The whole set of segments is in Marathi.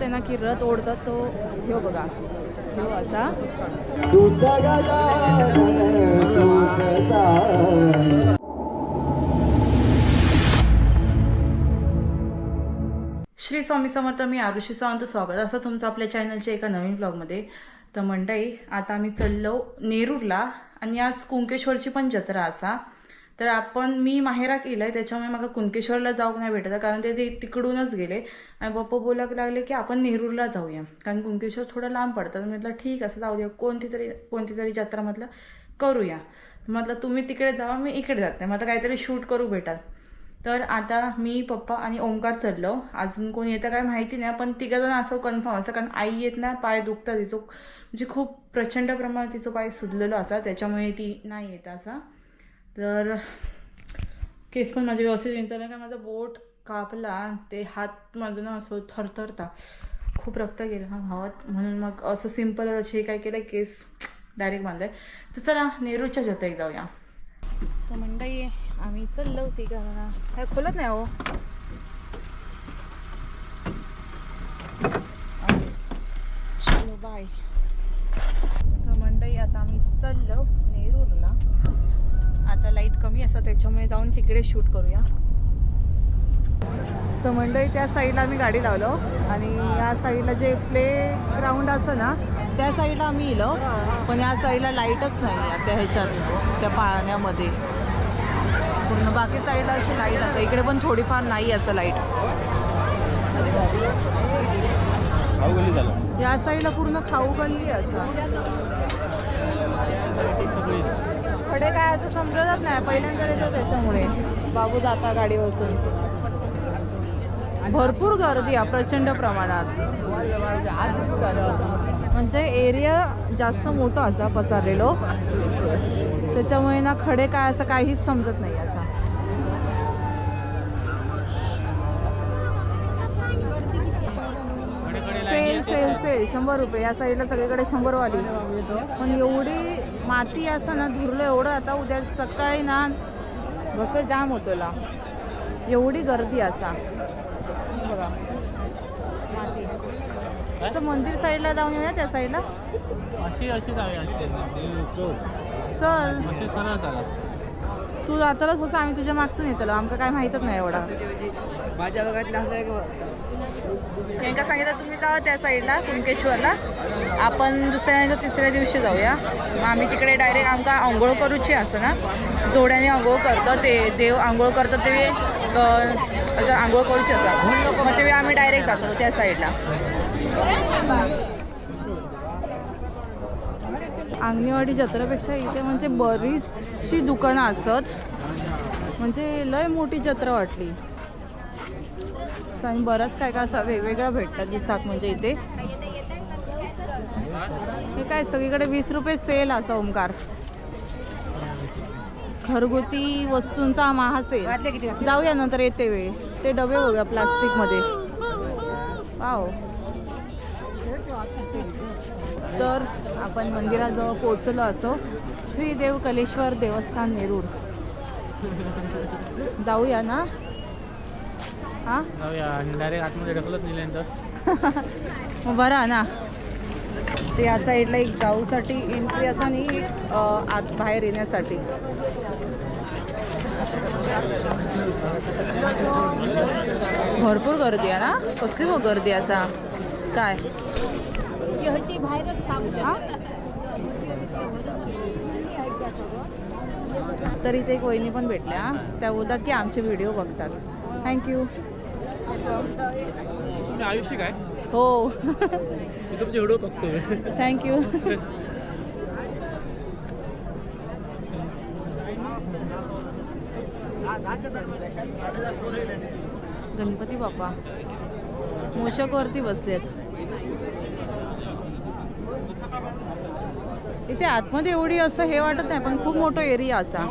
आहे ना की रथ ओढतात तो ह्यो बघा, ह्यो असा श्री स्वामी समर्थ. मी आरुषी सावंत, स्वागत असं तुमचं आपल्या चॅनलच्या एका नवीन ब्लॉगमध्ये. तर मंडळी, आता आम्ही चाललो नेरूरला आणि आज कुंकेश्वरची पण जत्रा असा. तर मी माहेरात गेलं आहे, त्याच्यामुळे मला कुंकेश्वरला जाऊ नाही भेटत, कारण ते तिकडूनच गेले आणि पप्पा बोलायला लागले की आपण नेरूरला जाऊया, कारण कुंकेश्वर थोडं लांब पडतं. म्हटलं ठीक असं जाऊ द्या, कोणती तरी जत्रा म्हटलं करूया. म्हटलं तुम्ही तिकडे जावा, मी इकडे जाते, म्हटलं काहीतरी शूट करू भेटात. तर आता मी, पप्पा आणि ओंकार चाललो. अजून कोण येतं काय माहिती नाही, पण तिघंजण असं कन्फर्म असं, कारण आई येत ना, पाय दुखतात तिचं, म्हणजे खूप प्रचंड प्रमाणात तिचं पाय सुजलेलं असा, त्याच्यामुळे ती नाही येत असा. तर केस पण माझे व्यवस्थित विंचरलं, का माझा बोट कापला, ते हात माझं ना असं थरथरता, खूप रक्त गेलं ना भावात, म्हणून मग असं सिम्पल असे काय केलं, केस डायरेक्ट बांधलं. तर चला नेरूरच्या जत्रेत जाऊया. तर मंडळी, आम्ही चाललो होती का म्हणा, काय खोलत नाही हो. चलो बाय. तर मंडळी, आता आम्ही चाललो नेरूरला. आता लाईट कमी असतं, त्याच्यामुळे जाऊन तिकडे शूट करूया. तर मंडळी, त्या साईडला आम्ही गाडी लावलो आणि या साईडला जे प्ले ग्राउंड असतं ना, त्या साईडला आम्ही इलो, पण या साईडला लाईटच नाही त्या ह्याच्यात, त्या पाळण्यामध्ये पूर्ण. बाकी साईडला अशी लाईट असतं, इकडे पण थोडीफार नाही असं लाईट. या साईडला पूर्ण खाऊ गल्ली असं, खडे काय असं समजतच नाही, पहिल्यांदा येतो त्याच्यामुळे. बाबू जाता गाडी बसून. भरपूर गर्दी आहे, प्रचंड प्रमाणात, म्हणजे एरिया जास्त मोठा असा पसरलेलो, त्याच्यामुळे ना खडे काय असं काहीच समजत नाही असा. सेल सेल सेल 100 रुपये. या साईडला सगळीकडे 100 वाली, पण एवढी माती असं ना, धुरलं एवढं. आता उद्या सकाळी ना बस जाम होतो ला, एवढी गर्दी असा बघा माती. तर मंदिर साईडला जाऊन येऊया, त्या साईडला अशी जाऊया. चल, तू जातालाच असं, आम्ही तुझ्या मागचं नेतलो, आमका काय माहीतच नाही एवढा. माझ्या त्यांना सांगितलं तुम्ही जावा त्या साईडला कुंकेश्वरला, आपण दुसऱ्या तिसऱ्या दिवशी जाऊया. मग आम्ही तिकडे डायरेक्ट आमका आंघोळ करूची असं ना, जोड्याने आंघोळ करतं ते देव, आंघोळ करतात ते असं आंघोळ करूची असं, मग तेव्हा आम्ही डायरेक्ट जातो त्या साईडला. अंगणेवाडी जत्रापेक्षा इथे म्हणजे बरीचशी दुकानं असत, म्हणजे लय मोठी जत्रा वाटली आणि बरंच काय काय असं वेगवेगळं भेटतात दिसाक. म्हणजे इथे हे काय सगळीकडे 20 रुपये सेल असा. ओंकार, घरगुती वस्तूंचा महासेल. जाऊया नंतर येते वेळ. ते डबे बघूया प्लास्टिकमध्ये. वाव. तर आपण मंदिराजवळ पोहोचलो असो. श्री देवकलेश्वर देवस्थान नेरूर. जाऊया ना. हां, जाऊया. डायरेक्ट आतमध्ये ढकलत नेल्यानंतर मग बरं ना. ते या साईडला एक जाऊसाठी एंट्री असा नाही, आत बाहेर येण्यासाठी. भरपूर गर्दी आहे ना. कसली मग गर्दी असा काय. तर इथे एक वहिनी पण भेटल्या, त्या बोलतात की आमचे व्हिडिओ बघतात. थँक्यू. आयुष्य काय हो. तुमचे व्हिडिओ बघतो. थँक्यू. गणपती बाप्पा मोषकवरती बसलेत. इथे आतमध्ये एवढी असं हे वाटत नाही, पण खूप मोठा एरिया असा.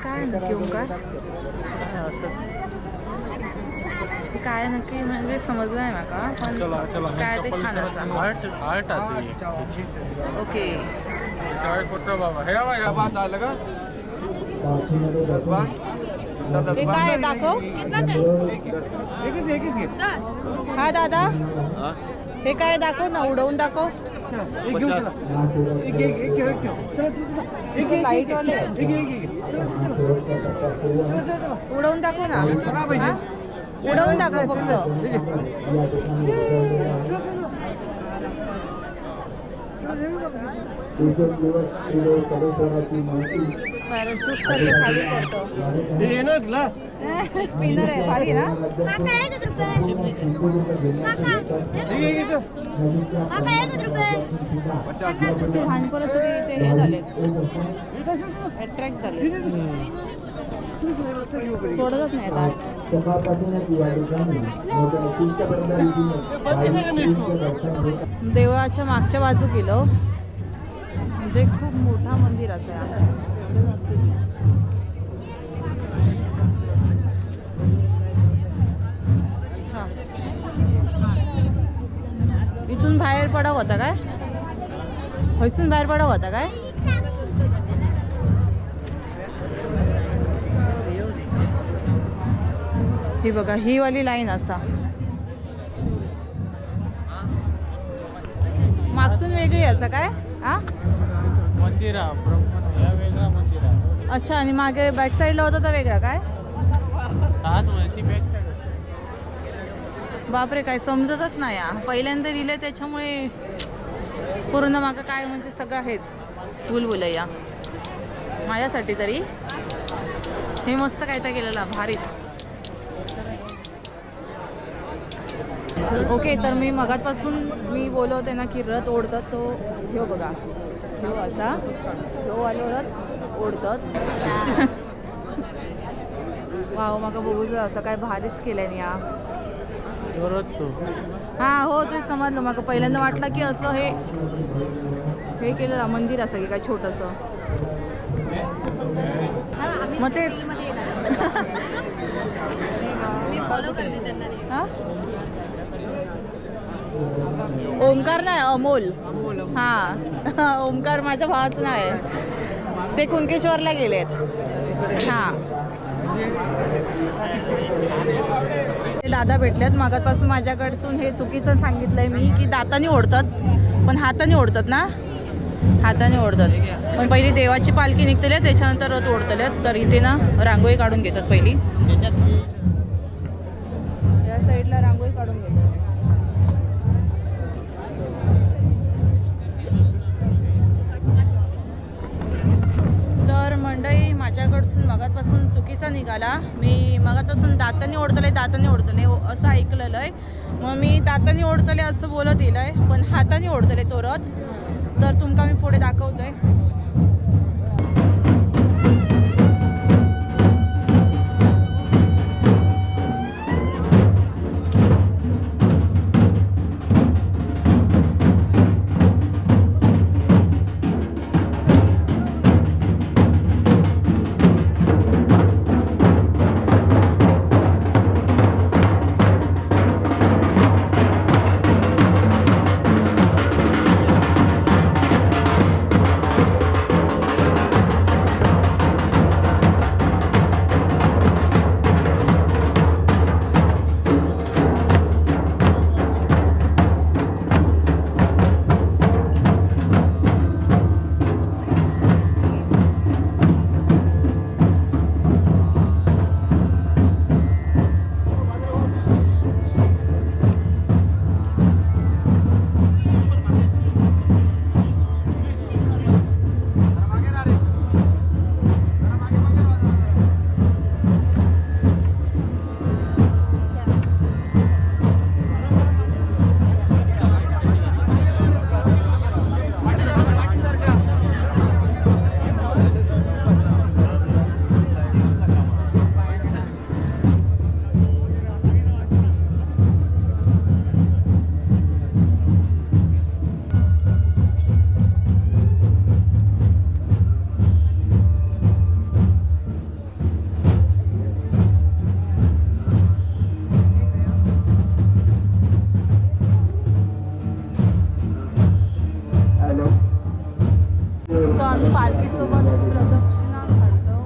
काय नक्की ओंकार. काय नक्की म्हणजे समजलं नाही माका पण काय ते छान असं आर्ट आर्ट ओके बाबा हे बात आलं का हे काय आहे दाखव हा दादा हे काय दाखव ना उडवून दाखव लाईटवाले उडवून दाखव ना हा? उडवून दाखव फक्त पॅराशूट सारखे खाली पडतं स्पिनर आहे भारी ना लहान पोरं सगळे ते हे झाले अट्रॅक्ट झाले सोडतच नाही आता देवळाच्या मागच्या बाजू गेलो म्हणजे खूप मोठा मंदिर असं आहे इथून बाहेर पडाव होता काय इथून बाहेर पडाव होता काय ही बघा ही वाली लाईन असा मागसून वेगळी असं काय हा मंदिर वेगळा मंदिर अच्छा आणि मागे बॅक साईडला होता तर वेगळा काय बापरे काय समजतच नाही पहिल्यांदा दिले त्याच्यामुळे पूर्ण मागं काय म्हणजे सगळं हेच बुलबुलैया माझ्यासाठी तरी हे मस्त काय तर केलेलं भारीच ओके तर मी मगापासून मी बोलवते ना की रथ ओढतात तो ह्यो बघा ह्यो असा ह्यो आलो रथ ओढतात वाव मग बघूच असं काय भारीच केलंय ना या हा हो ते समजलं मग पहिल्यांदा वाटलं की असं हे केलेलं मंदिर असं की काय छोटंसं मग तेच हा ओमकार नाही अमोल हा ओमकार माझ्या भावाचं नाव आहे ते कुणकेश्वरला गेलेत हा ते दादा भेटलेत मागापासून माझ्याकडसून हे चुकीचं सांगितलंय मी की दाताने ओढतात पण हाताने ओढतात ना हाताने ओढतात पण पहिली देवाची पालखी निघतली त्याच्यानंतर रथ ओढतल्यात तर इथे ना रांगोळी काढून घेतात पहिली या साईडला रांगोळी काढून घेतात तर मंडळी माझ्याकडसून मगापासून चुकीचा निघाला मी मगापासून दाताने ओढतले असं ऐकलेलं आहे मग मी दाताने ओढतले असं बोलत येईल पण हाताने ओढतले तो रथ तर तुमका मी पुढे दाखवतोय आम्ही पालखीसोबत प्रदक्षिणा घालतो.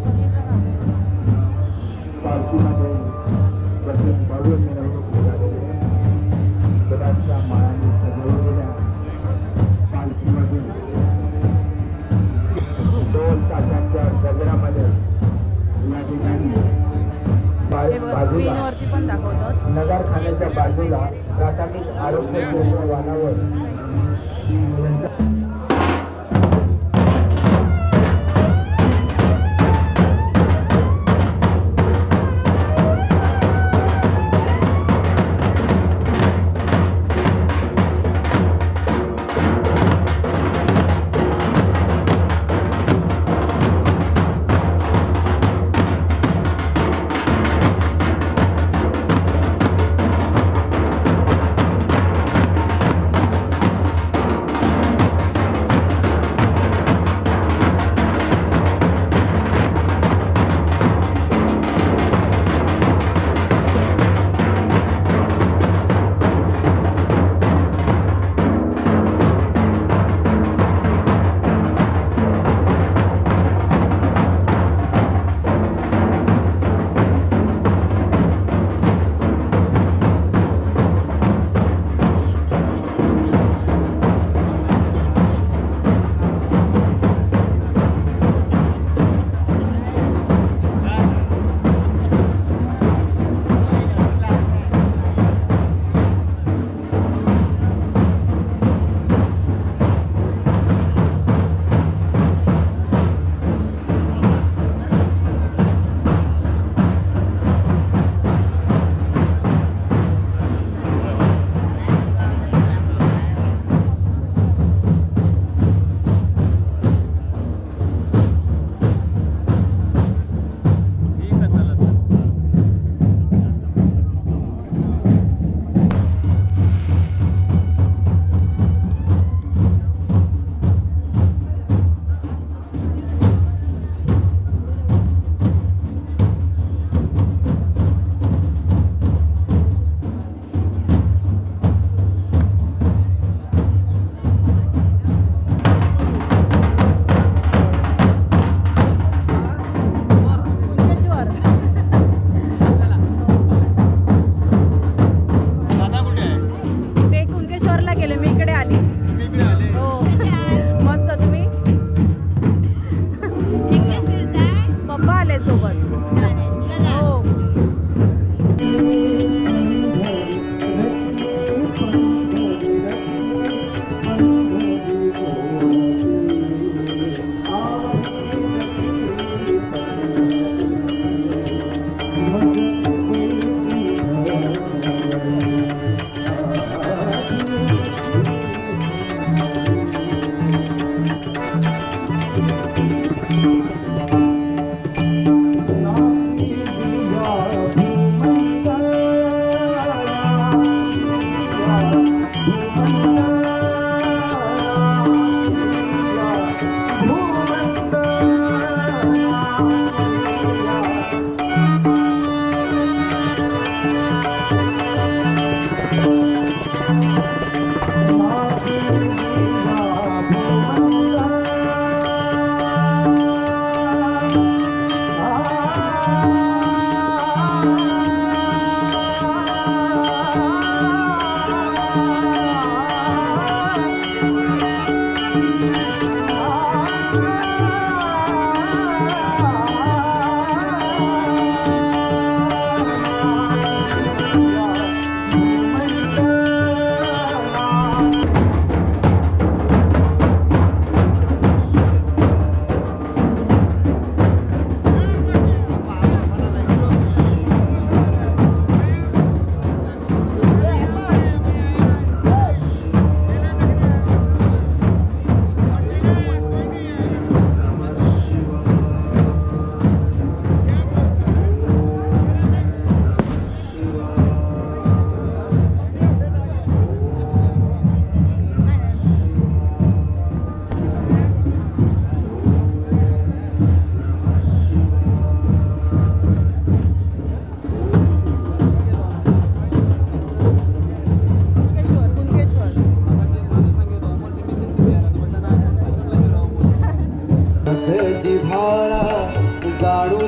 सगळीजण असे बघा. पालखीमध्ये प्रत्येक भव्य मिरवणूक निघालेली आहे. फुलांच्या माळांनी सजवलेल्या पालखीमधून दोन तासांच्या गजरामध्ये या ठिकाणी हे बघा स्क्रीनवरती पण दाखवतात. नगरखान्याच्या बाजूला प्राथमिक आरोग्य केंद्र वानावर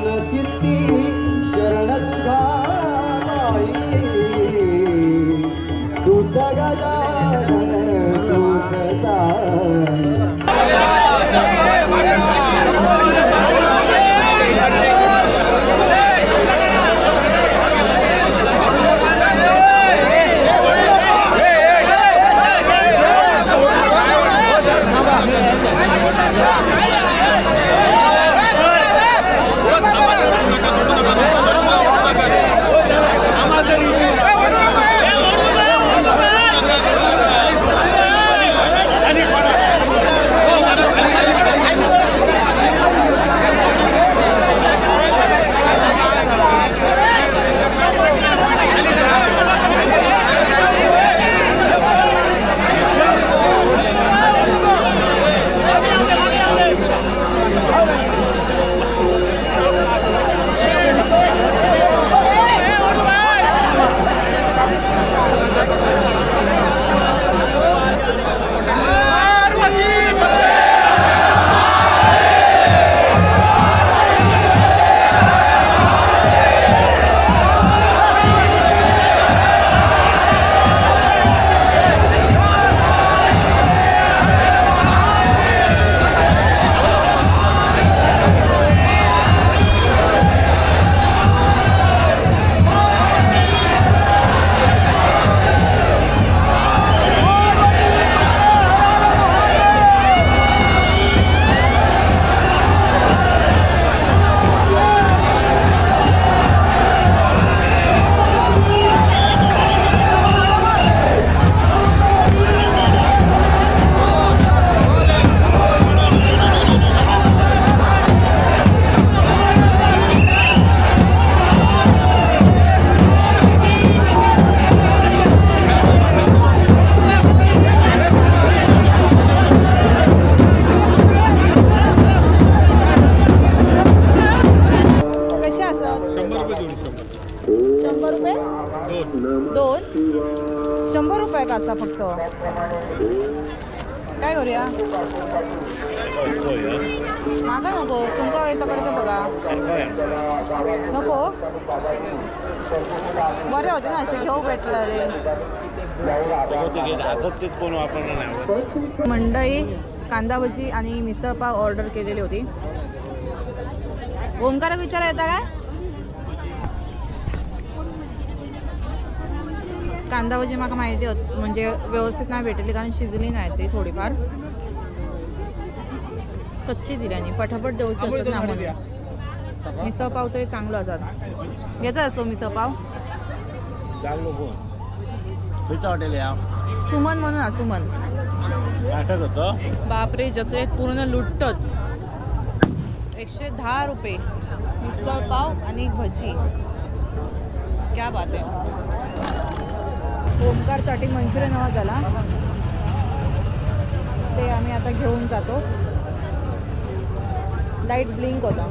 करुण चित्ती शरणच्छा दूत गजानन सुख साई. कसे असं 100 रुपये जोडी 100 रुपये 2 100 रुपये का आता फक्त काय करूया मागा नको तुमका तकडचं बघा नको बरे होते ना असे घेऊ भेटले मंडई कांदा भजी आणि मिसळ पाव ऑर्डर केलेली होती. ओंकार विचारा येता काय कांदा भजी मला माहिती होत म्हणजे व्यवस्थित नाही भेटली कारण शिजली नाही ती थोडीफार कच्ची दिल्याने पटापट देऊची असत ना म्हणून. मिसळ पाव तरी चांगलं असत घेता असतो मिसळ पाव सुमन म्हणून ना सुमन बापरे जत्रेत पूर्ण लुटत 110 रुपये मिसळ पाव आणि भजी क्या बात आहे. ओमकारसाठी मंचुरियन हवा झाला ते आम्ही आता घेऊन जातो. लाईट ब्लिंक होता.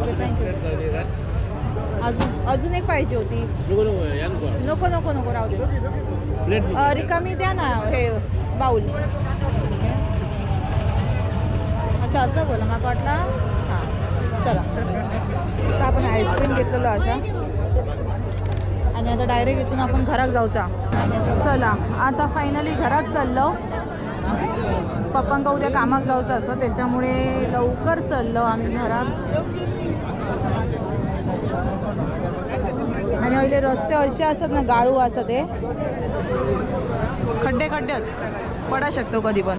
Okay thank you. अजून एक पाहिजे होती. नको नको नको राहू दे. रिकामी द्या ना हे बाऊल. अच्छा असं बोला मला वाटलं हां चला. आता आपण आईस्क्रीम घेतलेलो असा आणि आता डायरेक्ट इथून आपण घरात जाऊचा. चला आता फायनली घरात चाललो. पप्पांका उद्या कामाक जाऊचं असं त्याच्यामुळे लवकर चाललो आम्ही घरात. आणि पहिले रस्ते असे असतात ना गाळू असं ते खड्डे खड्डे पडा शकतो कधी पण.